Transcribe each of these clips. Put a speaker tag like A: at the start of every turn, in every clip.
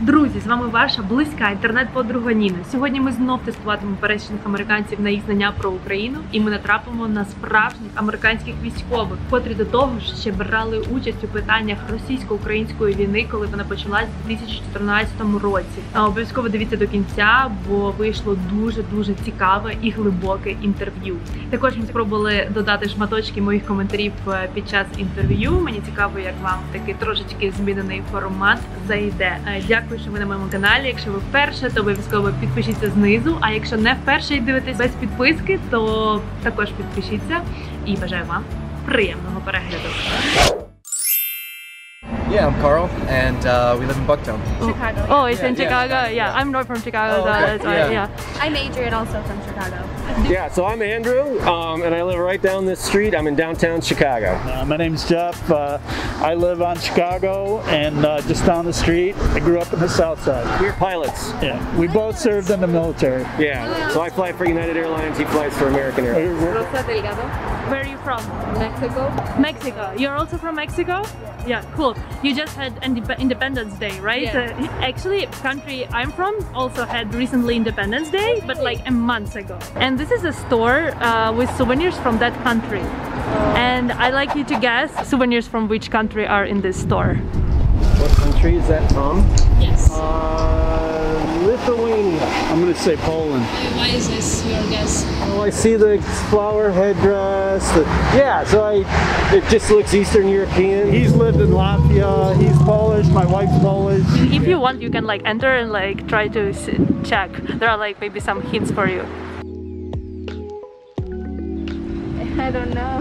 A: Друзі, з вами ваша близька інтернет-подруга Ніна. Сьогодні ми знов тестуватимемо пересічних американців на їх знання про Україну, і ми натрапимо на справжніх американських військових, котрі до того ж ще брали участь у питаннях російсько-української війни, коли вона почалась у 2014 році. Обов'язково дивіться до кінця, бо вийшло дуже цікаве і глибоке інтерв'ю. Також ми спробували додати шматочки моїх коментарів під час інтерв'ю. Мені цікаво, як вам такий трошечки змінений формат зайде. Дякую, що ви на моєму каналі. Якщо ви вперше, то обов'язково підпишіться знизу. А якщо не вперше і дивитесь без підписки, то також підпишіться. І бажаю вам приємного перегляду.
B: Yeah, I'm Carl, and we live in Bucktown.
A: Chicago. Oh, it's in Chicago. Yeah, I'm not from Chicago.
B: Oh, okay.
A: That's why. Yeah.
C: I'm Adrian, also from Chicago.
D: Yeah, so I'm Andrew, and I live right down this street. I'm in downtown Chicago.
E: My name's Jeff. I live on Chicago and just down the street. I grew up in the South Side.
D: We're pilots.
E: Yeah, we both served in the military.
D: Yeah, so I fly for United Airlines, he flies for American Airlines.
A: Where are you from?
C: Mexico.
A: Mexico. You're also from Mexico? Yeah, cool. You just had Independence Day, right?
C: Yeah.
A: Actually, country I'm from also had recently Independence Day, but like a month ago. And this is a store with souvenirs from that country. And I'd like you to guess souvenirs from which country are in this store.
D: What country is that from?
C: Yes.
D: Lithuania.
E: I'm going to say Poland.
C: Why is this your guess?
D: Oh, I see the flower headdress. Yeah, so it just looks Eastern European.
E: He's lived in Latvia. He's Polish. My wife's Polish.
A: If you want, you can like enter and like try to check. There are like maybe some hints for you.
C: I don't know.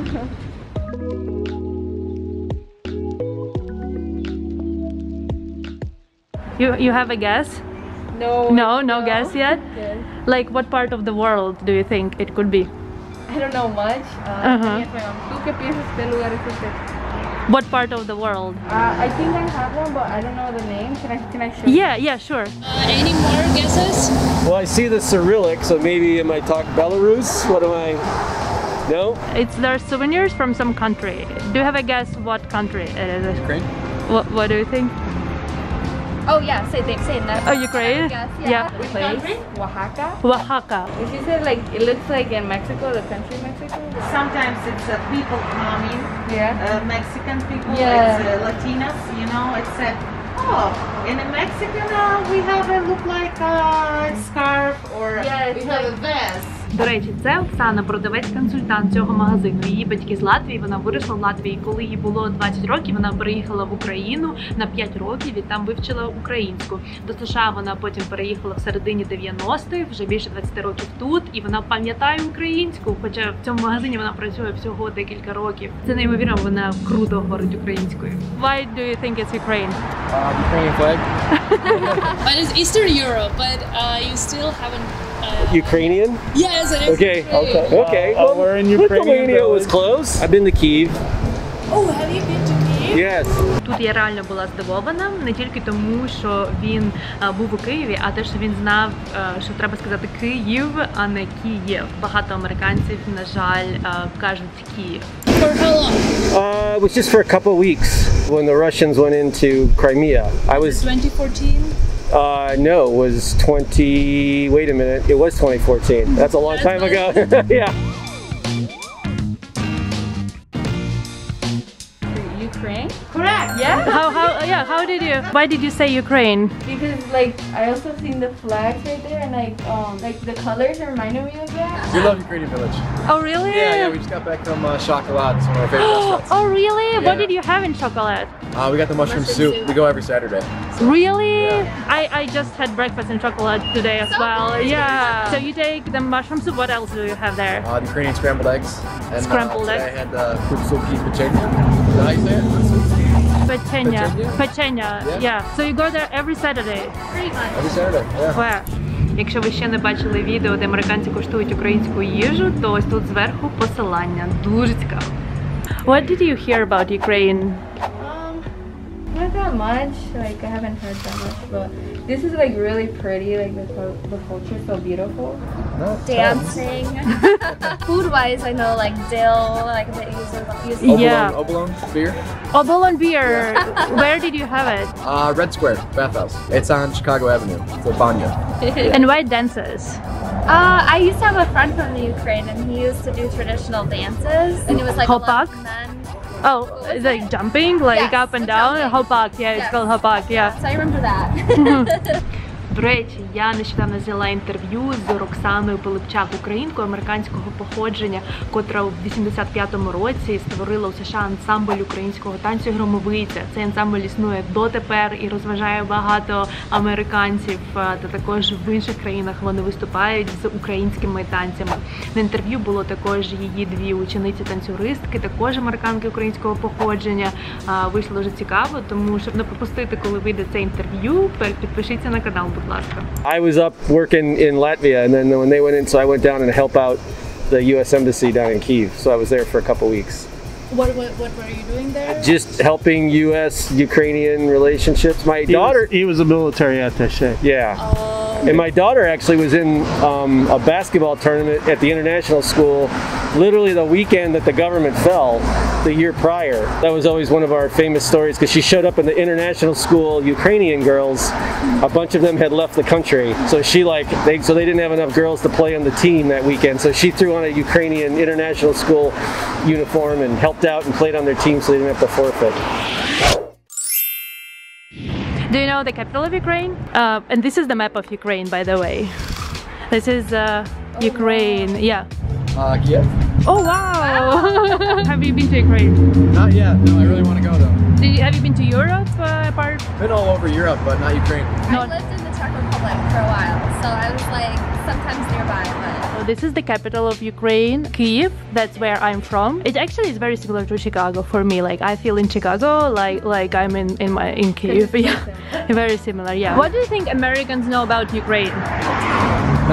A: You have a guess? No guess yet?
C: Yes.
A: Like what part of the world do you think it could be?
C: I don't know much. ¿Tú qué piensas qué lugar es este?
A: What part of the world?
C: I think I have one, but I don't know the name. Can I show you?
A: Yeah, sure.
C: Any more guesses?
D: Well, I see the Cyrillic, so maybe am I talking Belarus? What am I? No?
A: It's their souvenirs from some country. Do you have a guess what country it is?
B: Ukraine?
A: What do you think?
C: Oh yeah, say that.
A: Oh, Ukraine?
C: Yes,
A: Yeah.
C: Which country? Oaxaca.
A: Oaxaca.
C: If you said like, it looks like in Mexico, the country Mexico.
F: Sometimes it's people coming,
C: Yeah.
F: Mexican people,
C: Yeah.
F: it's Latinas, you know, it's in a Mexican we have a look like a scarf or
C: Yeah,
F: we
C: it's
F: have
C: like-
F: a vest.
A: До речі, це Оксана, продавець-консультант цього магазину. Її батьки з Латвії, вона виросла в Латвії. Коли їй було 20 років, вона переїхала в Україну на 5 років і там вивчила українську. До США вона потім переїхала в середині 90-х, вже більше 20 років тут, і вона пам'ятає українську, хоча в цьому магазині вона працює всього декілька років. Це неймовірно, вона круто говорить українською. Why do you think it's Ukraine?
B: Ukrainian flag.
C: But it's Eastern Europe, but you still haven't.
D: Ukrainian?
C: Yes, it is.
D: Okay, okay.
E: Well, we're in Ukrainian
D: Lithuania was
E: village.
D: close. I've been to Kyiv.
C: Oh, have you been to Kiev?
D: Yes.
A: Тут я реально була здивована, не тільки тому, що він був у Києві, а те, що він знав, що треба сказати Київ, а не Київ. Багато американців, на жаль, кажуть Київ.
C: For how long?
D: It was just for a couple of weeks when the Russians went into Crimea. I was
C: 2014?
D: no, it was 20. Wait a minute, it was 2014. That's a long time ago. Yeah.
C: Ukraine?
F: Correct.
C: Yeah?
A: How did you? Why did you say Ukraine?
C: Because like I also seen the flags right there and like the colors reminded me of that.
B: We love Ukrainian village.
A: Oh really?
B: Yeah, we just got back from Chocolat. It's one of our favorite restaurants.
A: Oh really? What
B: Yeah.
A: did you have in chocolate?
B: We got the mushroom soup. We go every Saturday.
A: Really?
B: Yeah.
A: I just had breakfast in chocolate today as well. Yeah. So you take the mushroom soup. What else do you have there?
B: The Ukrainian scrambled eggs. And
A: Scrambled
B: today
A: eggs.
B: I had kupsuki pechenia. Is that how you say it?
A: Pechenia.
B: Pechenia?
A: Pechenia. Yeah. So you go there every Saturday.
B: Every Saturday, yeah.
A: Where? Якщо ви ще не бачили відео, де американці куштують українську їжу, то ось тут зверху посилання. Дуже цікаво. What did you hear about Ukraine?
C: Not that much. Like I haven't heard that much, but this is like really pretty. Like the culture is so beautiful.
G: Dancing. Food-wise, I know like dill, like they use.
A: Yeah.
B: Obolon beer.
A: Obolon beer. Where did you have it?
B: Red Square Bathhouse. It's on Chicago Avenue. It's a banya.
A: And why dances?
G: I used to have a friend from the Ukraine, and he used to do traditional dances, and it was like a lot
A: Hopak?
G: of men.
A: Oh, it's like jumping, like
G: Yes,
A: up and
G: the
A: down.
G: jumping.
A: Hopak, yeah, it's
G: Yes.
A: called hopak, yeah.
G: So I remember that.
A: До речі, я нещодавно взяла інтерв'ю з Роксаною Пилипчак, українкою американського походження, котра у 85-му році створила у США ансамбль українського танцю «Громовиця». Цей ансамбль існує дотепер і розважає багато американців, та також в інших країнах вони виступають з українськими танцями. На інтерв'ю було також її дві учениці-танцюристки, також американки українського походження. Вийшло дуже цікаво, тому щоб не пропустити, коли вийде це інтерв'ю, підпишіться на канал, будь ласка.
D: I was up working in Latvia, and then when they went in, so I went down and helped out the U.S. Embassy down in Kyiv. So I was there for a couple weeks.
H: What were you doing there?
D: Just helping U.S.-Ukrainian relationships. My daughter,
E: He was a military attaché.
D: yeah. And my daughter actually was in a basketball tournament at the international school literally the weekend that the government fell the year prior. That was always one of our famous stories because she showed up in the international school, Ukrainian girls. A bunch of them had left the country. So she so they didn't have enough girls to play on the team that weekend. So she threw on a Ukrainian international school uniform and helped out and played on their team so they didn't have to forfeit.
A: Do you know the capital of Ukraine? And this is the map of Ukraine, by the way. This is Ukraine, yeah.
B: Kiev.
A: Oh wow! Have you been to Ukraine?
B: Not yet. No, I really want to go though.
A: Have you been to Europe apart?
B: Been all over Europe, but not Ukraine.
A: No.
G: I lived in the Czech Republic for a while, so I was like sometimes nearby, but.
A: So this is the capital of Ukraine, Kyiv. That's where I'm from. It actually is very similar to Chicago for me. Like I feel in Chicago, like I'm in Kyiv. Yeah, very similar. Yeah. What do you think Americans know about Ukraine?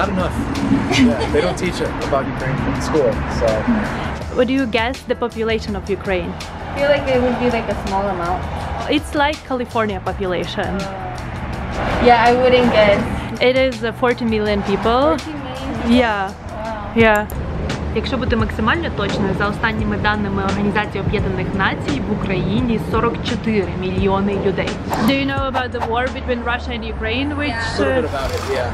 B: Not enough. Yeah, they don't teach it about Ukraine in school, so.
A: What do you guess the population of Ukraine?
C: I feel like it would be like a small amount.
A: It's like California population.
C: Yeah, I wouldn't guess.
A: It is 40 million people.
C: 40 million?
A: Yeah.
C: Wow.
A: Yeah. Якщо бути максимально точною, за останніми даними Організації Об'єднаних Націй, в Україні 44 мільйони людей. Do you know about the war between Russia and Ukraine?
B: A little bit about it, yeah.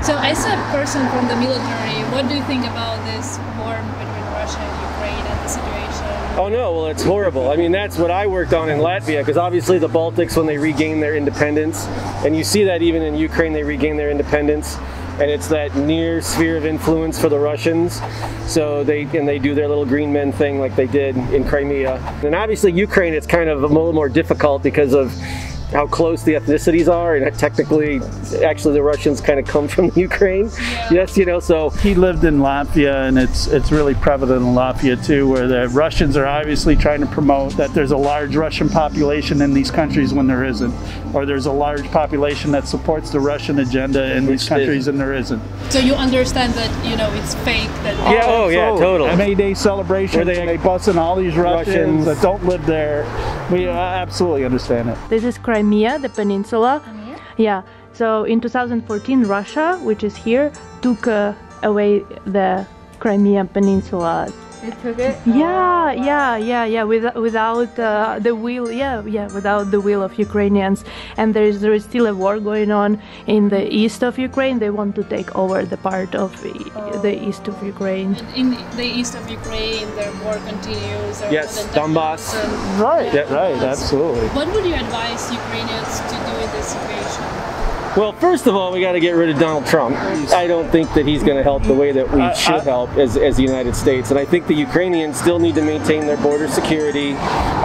H: So as a person from the military, what do you think about this war between Russia and Ukraine and the situation?
D: Oh no, well it's horrible. I mean, that's what I worked on in Latvia, because obviously the Baltics, when they regained their independence, and you see that even in Ukraine, they regained their independence, and it's that near sphere of influence for the Russians. So they do their little green men thing like they did in Crimea. And obviously Ukraine, it's kind of a little more difficult because of how close the ethnicities are, and technically, actually the Russians kind of come from Ukraine.
H: Yeah.
D: Yes, you know, so.
E: He lived in Latvia, and it's really prevalent in Latvia too, where the Russians are obviously trying to promote that there's a large Russian population in these countries when there isn't, or there's a large population that supports the Russian agenda in these countries and there isn't.
H: So you understand that, you know, it's fake, that
D: Yeah, oh yeah, totally.
E: May Day celebration where they bus in all these Russians that don't live there. We absolutely understand it.
A: This is Crimea, the peninsula. Yeah. So in 2014, Russia, which is here, took away the Crimea Peninsula.
C: They took it?
A: Yeah. Without the will, without the will of Ukrainians, and there is still a war going on in the east of Ukraine. They want to take over the part of the east of Ukraine.
H: in the east of Ukraine, the war continues. There
D: Yes,
H: wasn't
D: Donbass.
H: and-
E: Right,
D: Yeah.
E: right, absolutely.
H: What would you advise Ukrainians to do in this situation?
D: Well, first of all, we got to get rid of Donald Trump. I don't think that he's going to help the way that we should help as the United States. And I think the Ukrainians still need to maintain their border security.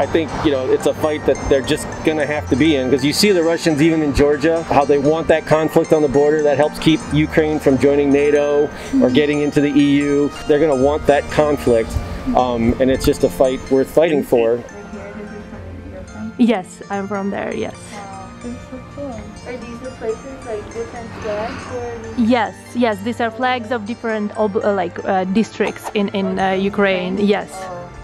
D: I think, you know, it's a fight that they're just going to have to be in, because you see the Russians even in Georgia, how they want that conflict on the border. That helps keep Ukraine from joining NATO or getting into the EU. They're going to want that conflict. And it's just a fight worth fighting for.
A: Yes, I'm from there. Yes.
C: It's so cool. Are these the places like different flags or?
A: Yes. These are flags of different districts in Ukraine. Yes.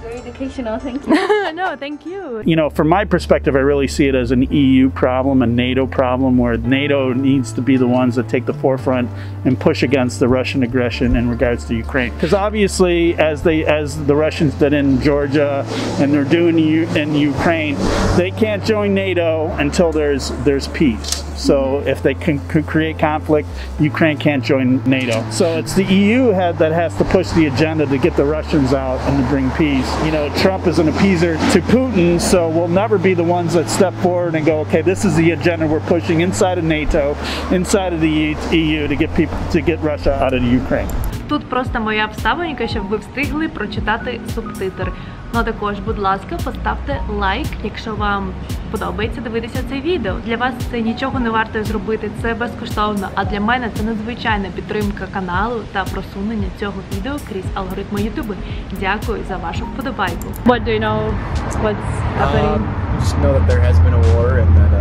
C: Very educational, thank you.
A: No, thank you.
E: You know, from my perspective, I really see it as an EU problem, a NATO problem, where NATO needs to be the ones that take the forefront and push against the Russian aggression in regards to Ukraine. Because obviously, as the Russians did in Georgia and they're doing in Ukraine, they can't join NATO until there's peace. So if they can create conflict, Ukraine can't join NATO. So it's the EU that has to push the agenda to get the Russians out and to bring peace. You know, Trump is an appeaser to Putin, so we'll never be the ones that step forward and go, okay, this is the agenda we're pushing inside of NATO, inside of the EU to get Russia out of the Ukraine.
A: Тут просто моя вставонька, щоб ви встигли прочитати субтитри. Ну а також, будь ласка, поставте лайк, якщо вам подобається дивитися це відео. Для вас це нічого не варто зробити, це безкоштовно, а для мене це надзвичайна підтримка каналу та просунення цього відео крізь алгоритми Ютубу. Дякую за вашу вподобайку. What do you know? What's happening?
B: Just know that there has been a war and that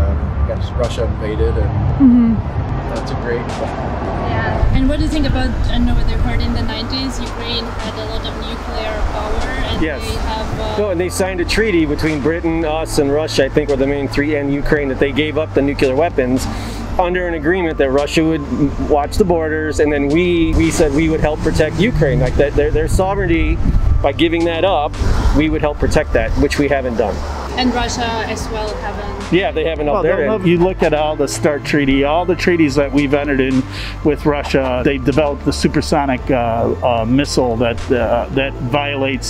B: Russia invaded and that's a great.
H: And what do you think about, I know what they heard in the 90s, Ukraine had a lot of nuclear power and
D: Yes.
H: they have...
D: No, and they signed a treaty between Britain, us, and Russia, I think were the main three, and Ukraine, that they gave up the nuclear weapons under an agreement that Russia would watch the borders, and then we said we would help protect Ukraine, like that their sovereignty, by giving that up, we would help protect that, which we haven't done.
H: And Russia as well haven't...
D: Yeah, they haven't up there.
E: You look at all the START treaty, all the treaties that we've entered in with Russia. They developed the supersonic missile that violates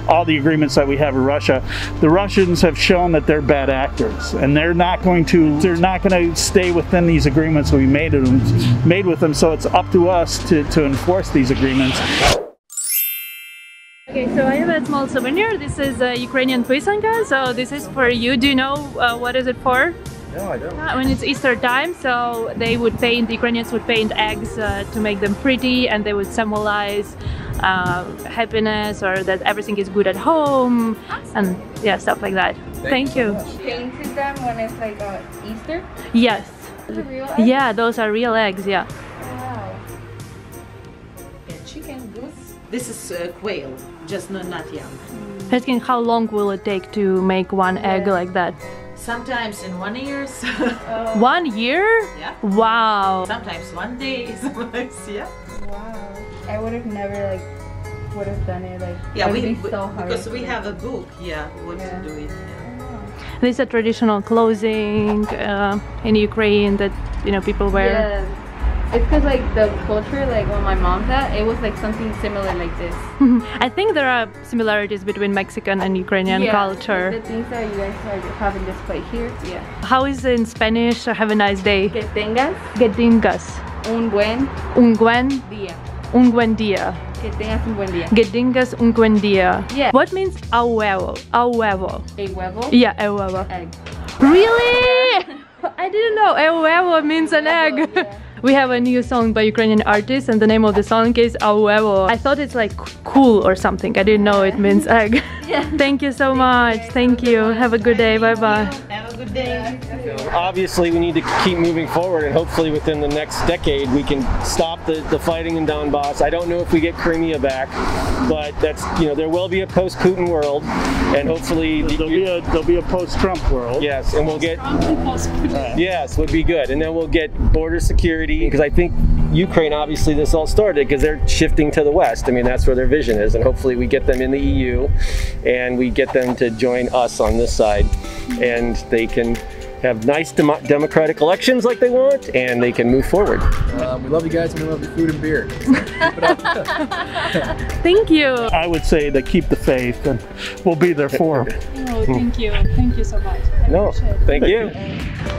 E: all the agreements that we have with Russia. The Russians have shown that they're bad actors, and they're not going to stay within these agreements we made with them. So it's up to us to enforce these agreements.
A: Okay, so I have a small souvenir. This is a Ukrainian pisanka, so this is for you. Do you know what is it for?
B: No, I don't.
A: When it's Easter time, so they would paint, the Ukrainians would paint eggs to make them pretty, and they would symbolize happiness or that everything is good at home, and yeah, stuff like that. Thank you.
C: Painted them when it's like Easter?
A: Yes.
C: Those are real eggs?
A: Yeah, those are real eggs, yeah.
C: Wow.
F: Chicken, goose. This is quail, just not young.
A: Asking how long will it take to make one egg like that?
F: Sometimes in 1 year.
A: 1 year?
F: Yeah.
A: Wow.
F: Sometimes 1 day. Sometimes, yeah.
C: Wow. I would have never would have done it
F: Yeah,
C: it would be so hard
F: because we
C: to
F: have a book. Yeah, what to do it. Yeah.
A: These are traditional clothing in Ukraine that people wear.
C: Yeah. It's because the culture, when my mom's at, it was something similar like this.
A: I think there are similarities between Mexican and Ukrainian culture.
C: The things that you guys are having displayed here. Yeah.
A: How is it in Spanish? Have a nice day.
C: Que tengas
A: Que tengas
C: un buen día.
A: Un buen día.
C: Que tengas un buen día.
A: Que tengas un buen día.
C: Yeah.
A: What means a huevo? A huevo.
C: A huevo?
A: Yeah, a huevo.
C: Egg.
A: Really? I didn't know a huevo means an egg.
C: Yeah.
A: We have a new song by Ukrainian artist and the name of the song is A huevo. I thought it's cool or something. I didn't know it means egg.
C: Yeah.
A: Thank you so much. Thank you. Have a good day. Bye bye.
F: Have a good day.
D: Obviously, we need to keep moving forward, and hopefully within the next decade we can stop the fighting in Donbass. I don't know if we get Crimea back, but that's there will be a post-Putin world, and hopefully
E: There'll be a post-Trump world.
D: Yes, and we'll get yes, would be good, and then we'll get border security. Because I think Ukraine, obviously this all started because they're shifting to the West. I mean, that's where their vision is, and hopefully we get them in the EU and we get them to join us on this side, and they can have nice democratic elections like they want, and they can move forward.
B: We love you guys and we love your food and beer.
A: Thank you.
E: I would say to keep the faith, and we'll be there for them.
H: Oh, thank you. Thank you so much.
D: No, thank you.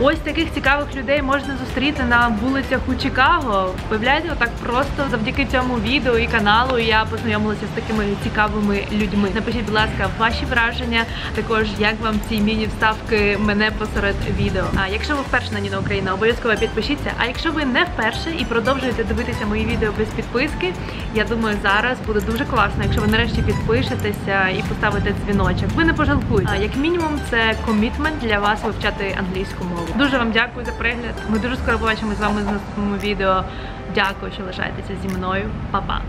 A: Ось таких цікавих людей можна зустріти на вулицях у Чикаго. Виявляєте, отак просто завдяки цьому відео і каналу я познайомилася з такими цікавими людьми. Напишіть, будь ласка, ваші враження, також як вам ці міні-вставки мене посеред відео. А якщо ви вперше на Ніна Україна, обов'язково підпишіться. А якщо ви не вперше і продовжуєте дивитися мої відео без підписки, я думаю, зараз буде дуже класно, якщо ви нарешті підпишетеся і поставите дзвіночок. Ви не пожалкуєте. Як мінімум, це комітмент для вас вивчати англійську мову. Дуже вам дякую за перегляд. Ми дуже скоро побачимось з вами в наступному відео. Дякую, що лишаєтеся зі мною. Па-па!